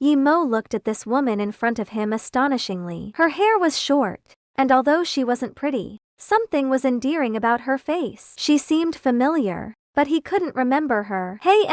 Yi Mo looked at this woman in front of him astonishingly. Her hair was short, and although she wasn't pretty, something was endearing about her face. She seemed familiar, but he couldn't remember her. Hey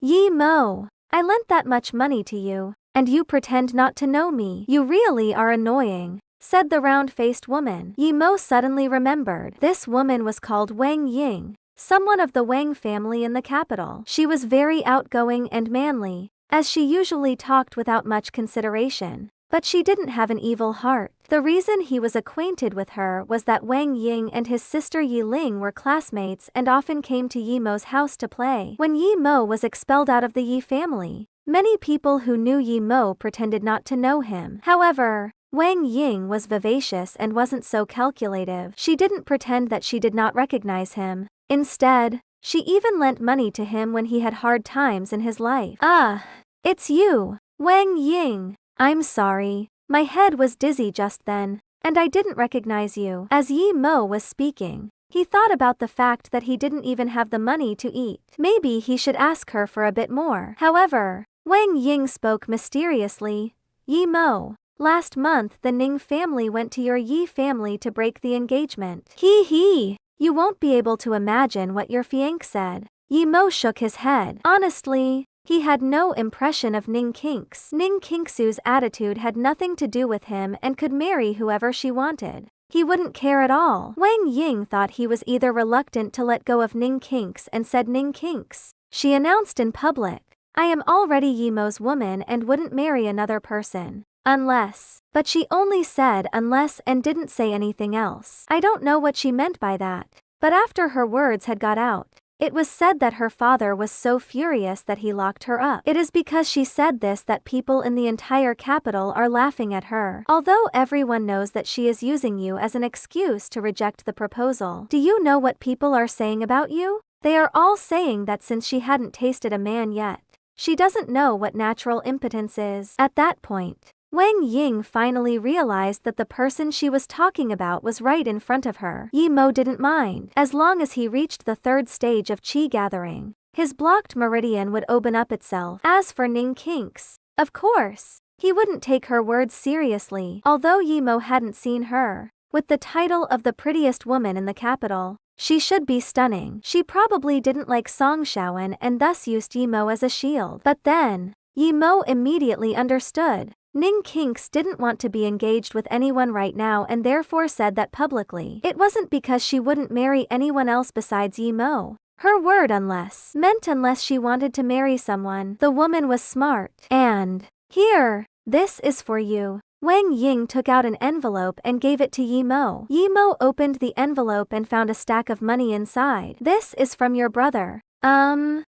Yi Mo, I lent that much money to you, and you pretend not to know me. You really are annoying, said the round-faced woman. Yi Mo suddenly remembered. This woman was called Wang Ying, someone of the Wang family in the capital. She was very outgoing and manly, as she usually talked without much consideration. But she didn't have an evil heart. The reason he was acquainted with her was that Wang Ying and his sister Yi Ling were classmates and often came to Yi Mo's house to play. When Yi Mo was expelled out of the Yi family, many people who knew Yi Mo pretended not to know him. However, Wang Ying was vivacious and wasn't so calculative. She didn't pretend that she did not recognize him. Instead, she even lent money to him when he had hard times in his life. Ah, it's you, Wang Ying. I'm sorry, my head was dizzy just then, and I didn't recognize you. As Yi Mo was speaking, he thought about the fact that he didn't even have the money to eat. Maybe he should ask her for a bit more. However, Wang Ying spoke mysteriously. Yi Mo, last month the Ning family went to your Yi family to break the engagement. Hee, you won't be able to imagine what your fiancé said. Yi Mo shook his head. Honestly, he had no impression of Ning Qing's. Ning Qingsu's attitude had nothing to do with him and could marry whoever she wanted. He wouldn't care at all. Wang Ying thought he was either reluctant to let go of Ning Qing's and said Ning Qing's. She announced in public, I am already Yi Mo's woman and wouldn't marry another person. Unless. But she only said unless and didn't say anything else. I don't know what she meant by that. But after her words had got out, it was said that her father was so furious that he locked her up. It is because she said this that people in the entire capital are laughing at her. Although everyone knows that she is using you as an excuse to reject the proposal. Do you know what people are saying about you? They are all saying that since she hadn't tasted a man yet, she doesn't know what natural impotence is. At that point, Wang Ying finally realized that the person she was talking about was right in front of her. Yi Mo didn't mind. As long as he reached the third stage of qi gathering, his blocked meridian would open up itself. As for Ning Qing's, of course, he wouldn't take her words seriously. Although Yi Mo hadn't seen her, with the title of the prettiest woman in the capital, she should be stunning. She probably didn't like Song Shaoan and thus used Yi Mo as a shield. But then, Yi Mo immediately understood. Ning Qing's didn't want to be engaged with anyone right now and therefore said that publicly. It wasn't because she wouldn't marry anyone else besides Yi Mo. Her word unless meant unless she wanted to marry someone. The woman was smart. And, here, this is for you. Wang Ying took out an envelope and gave it to Yi Mo. Yi Mo opened the envelope and found a stack of money inside. This is from your brother.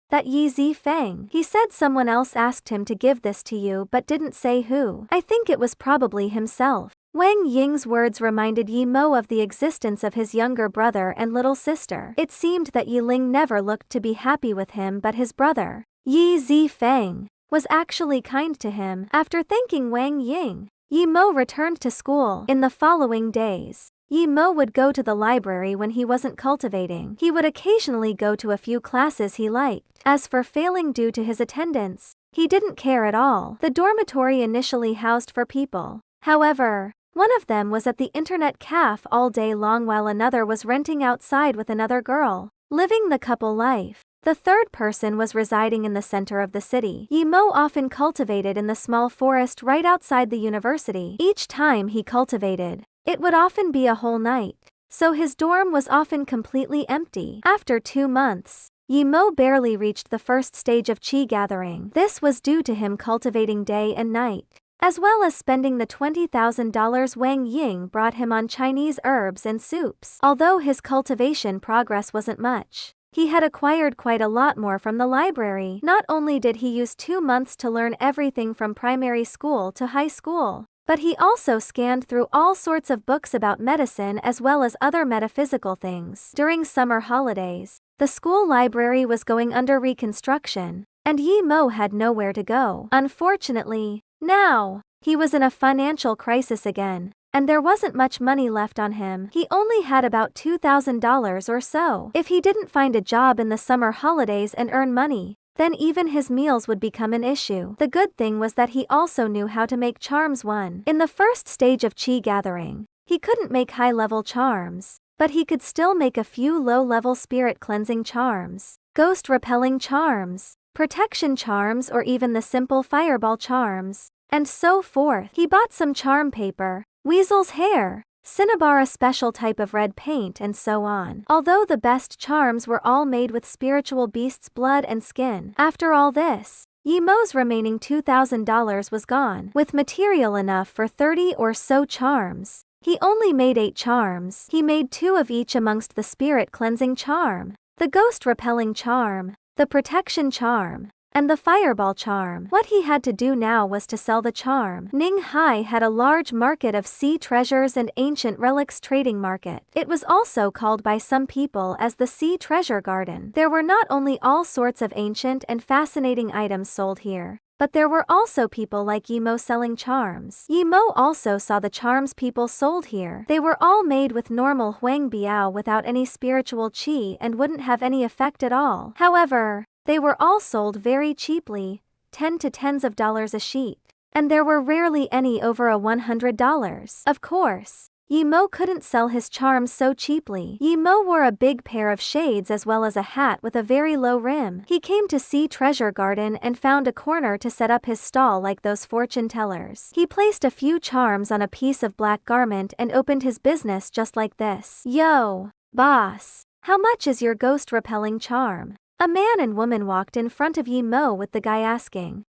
That Yi Zifeng. He said someone else asked him to give this to you but didn't say who. I think it was probably himself. Wang Ying's words reminded Yi Mo of the existence of his younger brother and little sister. It seemed that Yi Ling never looked to be happy with him, but his brother, Yi Zifeng, was actually kind to him. After thanking Wang Ying, Yi Mo returned to school. In the following days, Yi Mo would go to the library when he wasn't cultivating. He would occasionally go to a few classes he liked. As for failing due to his attendance, he didn't care at all. The dormitory initially housed 4 people. However, one of them was at the internet cafe all day long while another was renting outside with another girl, living the couple life. The third person was residing in the center of the city. Yi Mo often cultivated in the small forest right outside the university. Each time he cultivated, it would often be a whole night, so his dorm was often completely empty. After 2 months, Yi Mo barely reached the first stage of qi gathering. This was due to him cultivating day and night, as well as spending the $20,000 Wang Ying brought him on Chinese herbs and soups. Although his cultivation progress wasn't much, he had acquired quite a lot more from the library. Not only did he use 2 months to learn everything from primary school to high school, but he also scanned through all sorts of books about medicine as well as other metaphysical things. During summer holidays, the school library was going under reconstruction, and Yi Mo had nowhere to go. Unfortunately, now, he was in a financial crisis again, and there wasn't much money left on him. He only had about $2,000 or so. If he didn't find a job in the summer holidays and earn money, then even his meals would become an issue. The good thing was that he also knew how to make charms. In the first stage of chi gathering, he couldn't make high-level charms, but he could still make a few low-level spirit-cleansing charms, ghost-repelling charms, protection charms, or even the simple fireball charms, and so forth. He bought some charm paper, weasel's hair, cinnabar, a special type of red paint, and so on. Although the best charms were all made with spiritual beasts' blood and skin. After all this, Yimo's remaining $2,000 was gone. With material enough for 30 or so charms, he only made 8 charms. He made 2 of each amongst the spirit-cleansing charm, the ghost-repelling charm, the protection charm, and the fireball charm. What he had to do now was to sell the charm. Ninghai had a large market of sea treasures and ancient relics trading market. It was also called by some people as the Sea Treasure Garden. There were not only all sorts of ancient and fascinating items sold here, but there were also people like Yimo selling charms. Yimo also saw the charms people sold here. They were all made with normal huang biao without any spiritual qi and wouldn't have any effect at all. However, they were all sold very cheaply, 10 to tens of dollars a sheet, and there were rarely any over $100. Of course, Yimo couldn't sell his charms so cheaply. Yimo wore a big pair of shades as well as a hat with a very low rim. He came to Sea Treasure Garden and found a corner to set up his stall like those fortune tellers. He placed a few charms on a piece of black garment and opened his business just like this. "Yo, boss, how much is your ghost repelling charm?" A man and woman walked in front of Yimo with the guy asking.